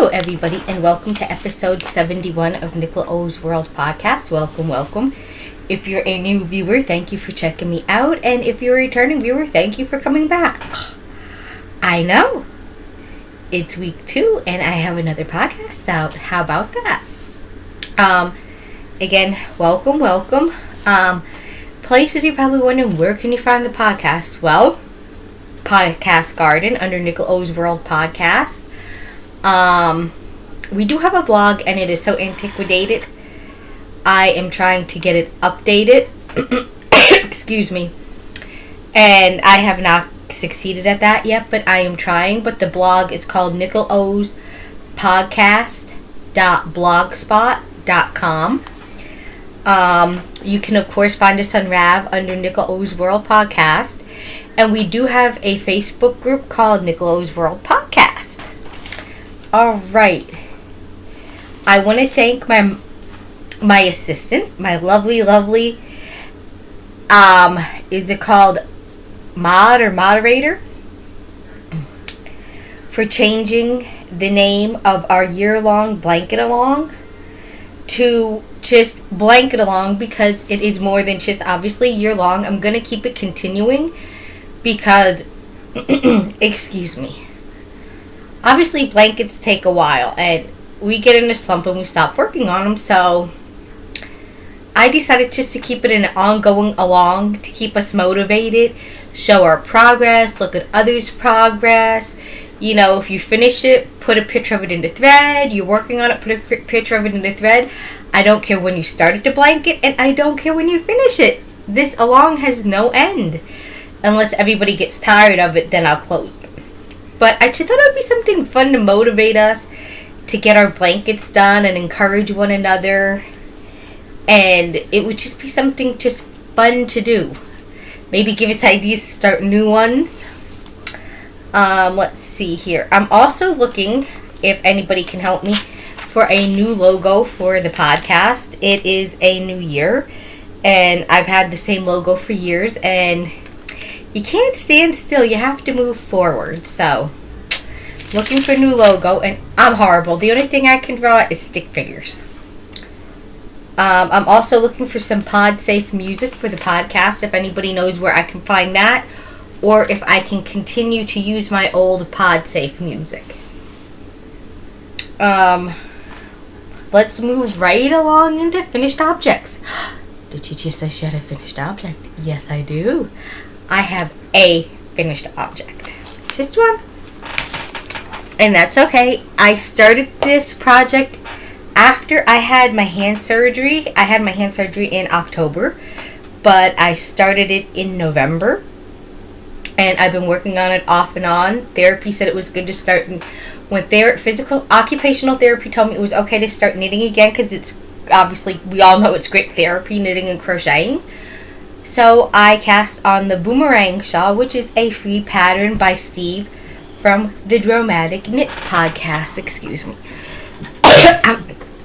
Hello, everybody, and welcome to episode 71 of Nickel O's World Podcast. Welcome. If you're a new viewer, thank you for checking me out. And if you're a returning viewer, thank you for coming back. I know. It's week 2, and I have another podcast out. How about that? Again, welcome. Places you're probably wondering, where can you find the podcast? Well, Podcast Garden under Nickel O's World Podcast. We do have a blog, and it is so antiquated. I am trying to get it updated. Excuse me. And I have not succeeded at that yet, but I am trying. But the blog is called Nickel O's Podcast.blogspot.com. You can, of course, find us on Rav under Nickel O's World Podcast. And we do have a Facebook group called Nickel O's World Podcast. Alright. I want to thank my assistant, my lovely, is it called moderator? For changing the name of our year-long blanket along to just blanket along, because it is more than just obviously year-long. I'm going to keep it continuing because, excuse me, obviously blankets take a while and we get in a slump and we stop working on them, so I decided just to keep it an ongoing along to keep us motivated, show our progress, look at others' progress. You know, if you finish it, put a picture of it in the thread. You're working on it, put a picture of it in the thread. I don't care when you started the blanket, and I don't care when you finish it. This along has no end. Unless everybody gets tired of it, then I'll close it. But I just thought it would be something fun to motivate us to get our blankets done and encourage one another. And it would just be something just fun to do. Maybe give us ideas to start new ones. Let's see here. I'm also looking, if anybody can help me, for a new logo for the podcast. It is a new year, and I've had the same logo for years, and you can't stand still. You have to move forward. So, looking for a new logo, and I'm horrible. The only thing I can draw is stick figures. I'm also looking for some pod-safe music for the podcast, if anybody knows where I can find that, or if I can continue to use my old pod-safe music. Let's move right along into finished objects. Did you just say she had a finished object? Yes, I do. I have a finished object. Just one. And that's okay. I started this project after I had my hand surgery. I had my hand surgery in October, but I started it in November. And I've been working on it off and on. Therapy said it was good to start. When occupational therapy told me it was okay to start knitting again, because it's obviously, we all know it's great therapy, knitting and crocheting. So I cast on the boomerang shawl, which is a free pattern by Steve from the Dramatic Knits podcast. Excuse me.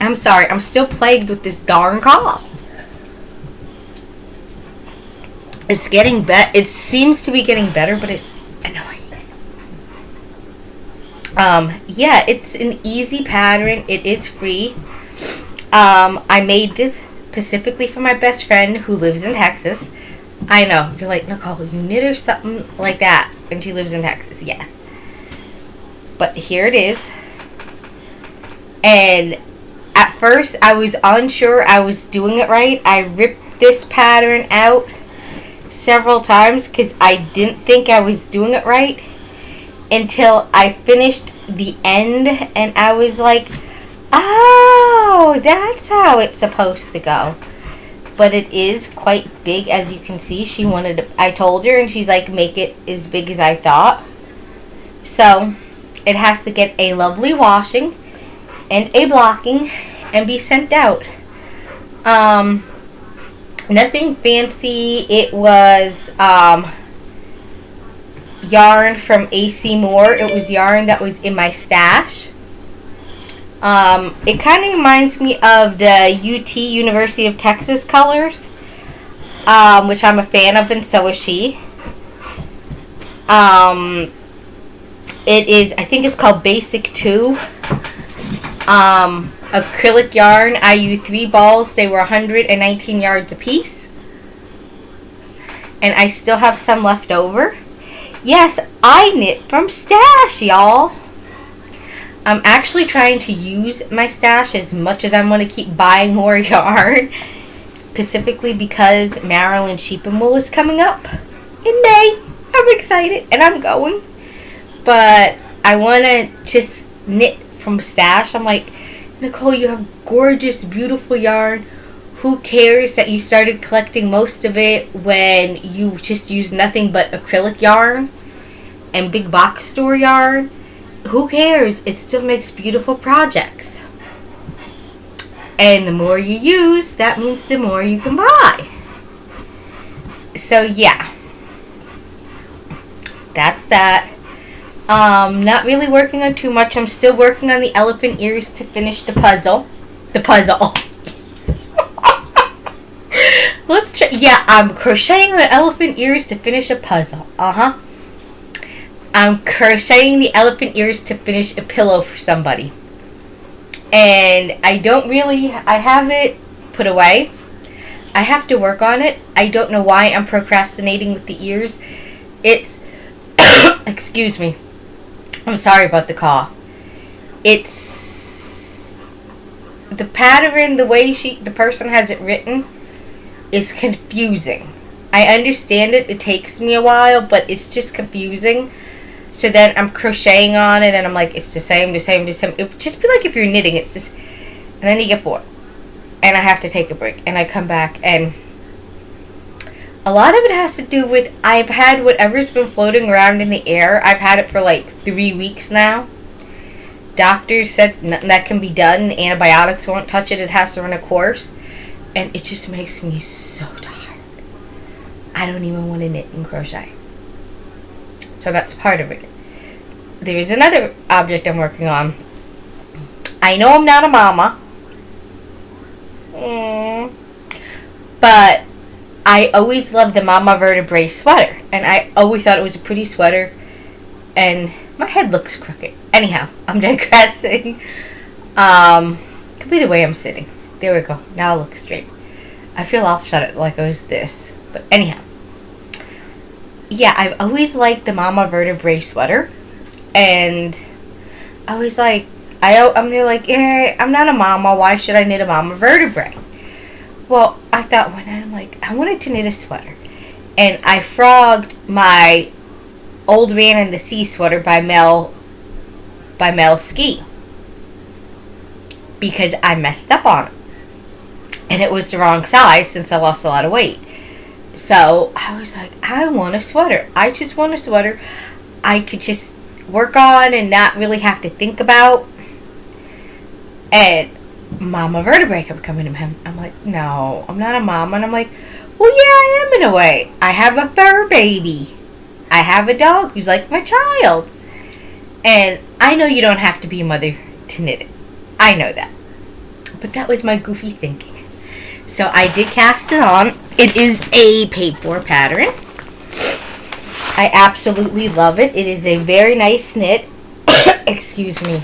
I'm sorry. I'm still plagued with this darn cough. It's getting better. It seems to be getting better, but it's annoying. Yeah, it's an easy pattern. It is free. I made this specifically for my best friend who lives in Texas. I know. You're like, Nicole, you knit or something like that, and she lives in Texas. Yes. But here it is. And at first, I was unsure I was doing it right. I ripped this pattern out several times because I didn't think I was doing it right until I finished the end, and I was like, oh, that's how it's supposed to go. But it is quite big, as you can see. I told her, and she's like, make it as big as I thought. So it has to get a lovely washing and a blocking and be sent out. Nothing fancy. It was yarn from AC Moore. It was yarn that was in my stash. It kind of reminds me of the UT University of Texas colors, which I'm a fan of, and so is she. It is, I think it's called Basic 2. Acrylic yarn. I used 3 balls. They were 119 yards apiece. And I still have some left over. Yes, I knit from stash, y'all. I'm actually trying to use my stash as much as I'm going to keep buying more yarn. Specifically because Maryland Sheep and Wool is coming up in May. I'm excited and I'm going. But I want to just knit from stash. I'm like, Nicole, you have gorgeous, beautiful yarn. Who cares that you started collecting most of it when you just used nothing but acrylic yarn and big box store yarn? Who cares? It still makes beautiful projects. And the more you use, that means the more you can buy. So yeah. That's that. Not really working on too much. I'm still working on the elephant ears to finish the puzzle. Let's try. Yeah, I'm crocheting the elephant ears to finish a puzzle. I'm crocheting the elephant ears to finish a pillow for somebody. And I have it put away. I have to work on it. I don't know why I'm procrastinating with the ears. It's, excuse me. I'm sorry about the cough. It's the pattern, the way the person has it written is confusing. I understand it. It takes me a while, but it's just confusing. So then I'm crocheting on it, and I'm like, it's the same. It would just be like if you're knitting, it's just, and then you get bored, and I have to take a break, and I come back, and a lot of it has to do with I've had whatever's been floating around in the air. I've had it for like 3 weeks now. Doctors said nothing that can be done. Antibiotics won't touch it. It has to run a course, and it just makes me so tired. I don't even want to knit and crochet. So that's part of it. There is another object I'm working on. I know I'm not a mama. But I always loved the Mama Vertebrae sweater. And I always thought it was a pretty sweater. And my head looks crooked. Anyhow, I'm digressing. Could be the way I'm sitting. There we go. Now I look straight. I feel opposite like I was this. But anyhow. Yeah, I've always liked the Mama Vertebrae sweater, and I was like, I'm there like, I'm not a mama, why should I knit a Mama Vertebrae? Well, I thought one night, I'm like, I wanted to knit a sweater, and I frogged my Old Man in the Sea sweater by Mel Ski, because I messed up on it, and it was the wrong size since I lost a lot of weight. So I was like, I want a sweater. I just want a sweater I could just work on and not really have to think about. And Mama Vertebrae kept coming to him. I'm like, no, I'm not a mama. And I'm like, well, yeah, I am in a way. I have a fur baby. I have a dog who's like my child. And I know you don't have to be a mother to knit it. I know that. But that was my goofy thinking. So I did cast it on. It is a paid for pattern. I absolutely love it. It is a very nice knit. Excuse me.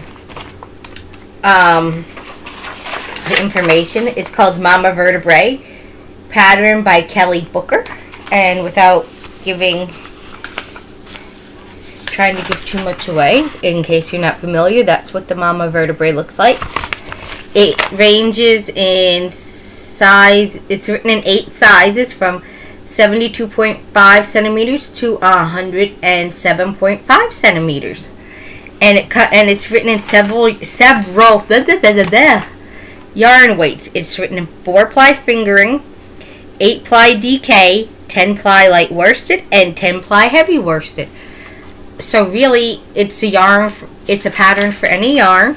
The information is called Mama Vertebrae, pattern by Kelly Booker. And without trying to give too much away, in case you're not familiar, that's what the Mama Vertebrae looks like. It ranges in size. It's written in 8 sizes from 72.5 centimeters to 107.5 centimeters, and it's written in several yarn weights. It's written in 4-ply fingering, 8-ply DK, 10-ply light worsted, and 10-ply heavy worsted. So really, it's a pattern for any yarn.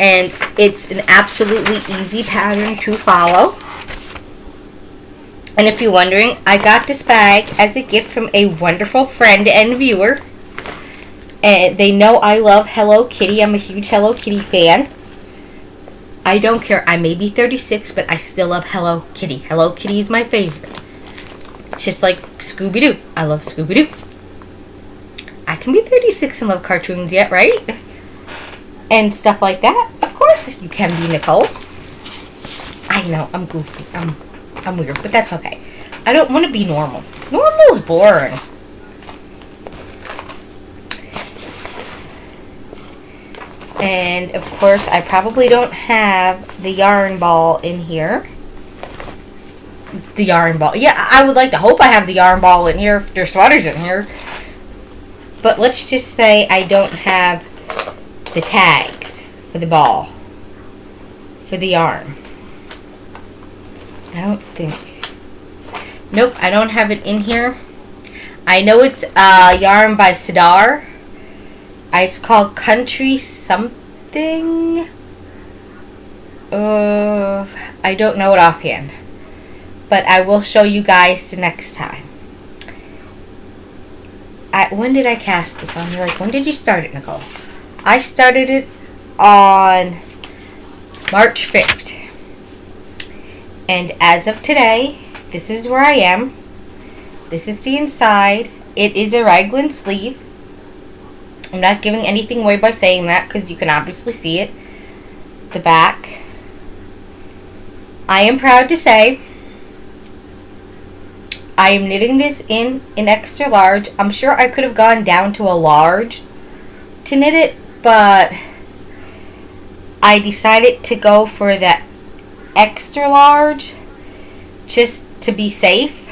And it's an absolutely easy pattern to follow. And if you're wondering, I got this bag as a gift from a wonderful friend and viewer. And they know I love Hello Kitty. I'm a huge Hello Kitty fan. I don't care. I may be 36, but I still love Hello Kitty. Hello Kitty is my favorite. Just like Scooby-Doo. I love Scooby-Doo. I can be 36 and love cartoons yet, right? and stuff like that. Of course you can be, Nicole. I know, I'm goofy. I'm weird, but that's okay. I don't want to be normal. Normal is boring. And of course, I probably don't have the yarn ball in here. The yarn ball. Yeah, I would like to hope I have the yarn ball in here if there's sweaters in here. But let's just say I don't have the tags for the ball. For the yarn. I don't think. Nope, I don't have it in here. I know it's yarn by Sidar. It's called Country something. I don't know it offhand. But I will show you guys the next time. When did I cast this on? You're like, when did you start it, Nicole? I started it on March 5th. And as of today, this is where I am. This is the inside. It is a raglan sleeve. I'm not giving anything away by saying that because you can obviously see it. The back. I am proud to say I am knitting this in an extra large. I'm sure I could have gone down to a large to knit it, but I decided to go for that extra large just to be safe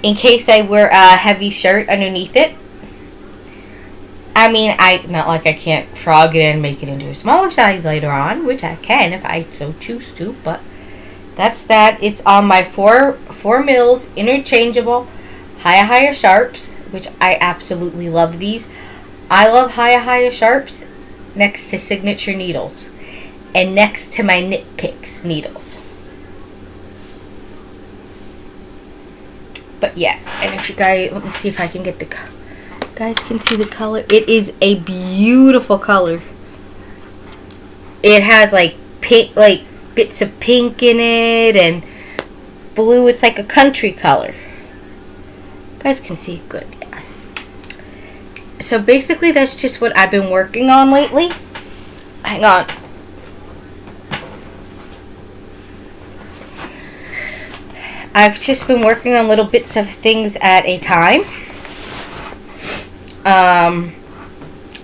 in case I wear a heavy shirt underneath it. I mean, not like I can't frog it and make it into a smaller size later on, which I can if I so choose to, but that's that. It's on my 4 mils interchangeable higher sharps, which I absolutely love these. I love higher sharps next to signature needles and next to my Knit Picks needles. But yeah, and if you guys, let me see if I can get the guys can see the color. It is a beautiful color. It has like pink, like bits of pink in it, and blue. It's like a country color. You guys can see good. Yeah. So basically, that's just what I've been working on lately. Hang on. I've just been working on little bits of things at a time.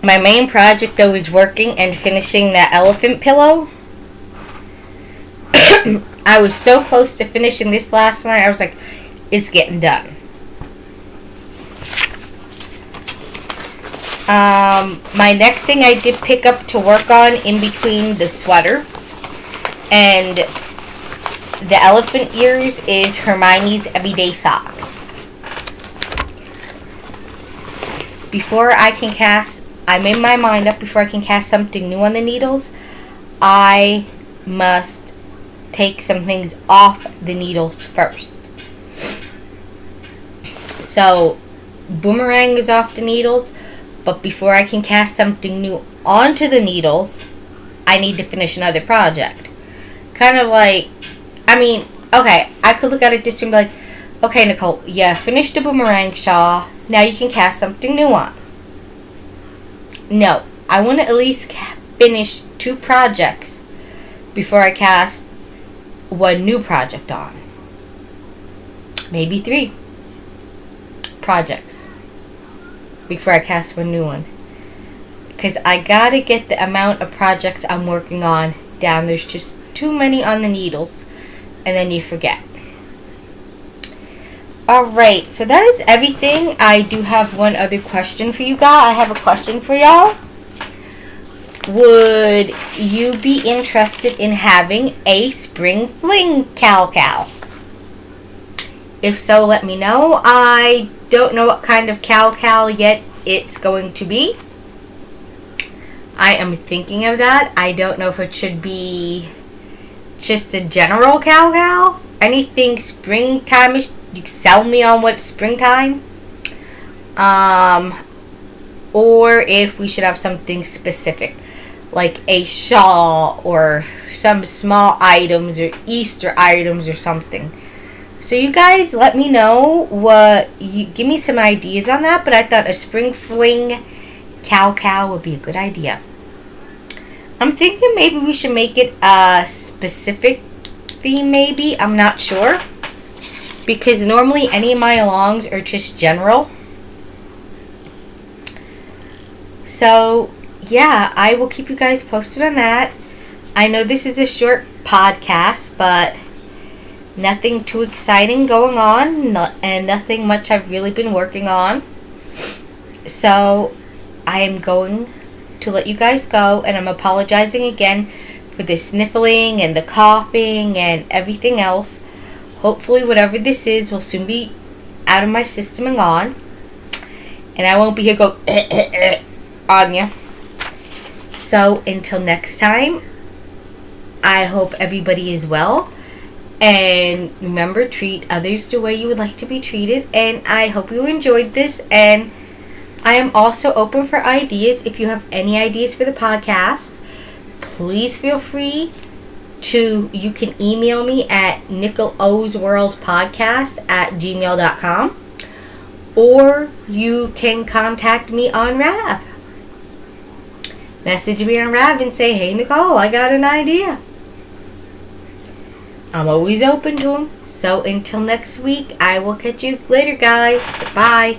My main project though is working and finishing that elephant pillow. I was so close to finishing this last night. I was like, it's getting done. My next thing I did pick up to work on in between the sweater and the elephant ears is Hermione's Everyday Socks. Before I can cast, I made my mind up before I can cast something new on the needles, I must take some things off the needles first. So, boomerang is off the needles, but before I can cast something new onto the needles, I need to finish another project. Kind of like, I mean, okay, I could look at it this way and be like, okay, Nicole, yeah, finish the boomerang shawl. Now you can cast something new on. No, I want to at least finish 2 projects before I cast one new project on. Maybe 3 projects before I cast one new one. Because I gotta get the amount of projects I'm working on down. There's just too many on the needles. And then you forget. Alright, so that is everything. I do have one other question for you guys. I have a question for y'all. Would you be interested in having a spring fling cow? If so, let me know. I don't know what kind of cow yet it's going to be. I am thinking of that. I don't know if it should be just a general cow. Anything springtime-ish. You can sell me on what's springtime. Or if we should have something specific. Like a shawl or some small items or Easter items or something. So you guys let me know give me some ideas on that. But I thought a spring fling cow would be a good idea. I'm thinking maybe we should make it a specific theme, maybe. I'm not sure. Because normally any of my alongs are just general. So, yeah, I will keep you guys posted on that. I know this is a short podcast, but nothing too exciting going on, and nothing much I've really been working on. So, I am going to let you guys go, and I'm apologizing again for the sniffling and the coughing and everything else. Hopefully, whatever this is will soon be out of my system and gone, and I won't be here go on you. So, until next time, I hope everybody is well. And remember, treat others the way you would like to be treated. And I hope you enjoyed this. And I am also open for ideas. If you have any ideas for the podcast, please feel free to, you can email me at nickelosworldpodcast@gmail.com. Or you can contact me on Rav. Message me on Rav and say, hey Nicole, I got an idea. I'm always open to them. So until next week, I will catch you later, guys. Bye.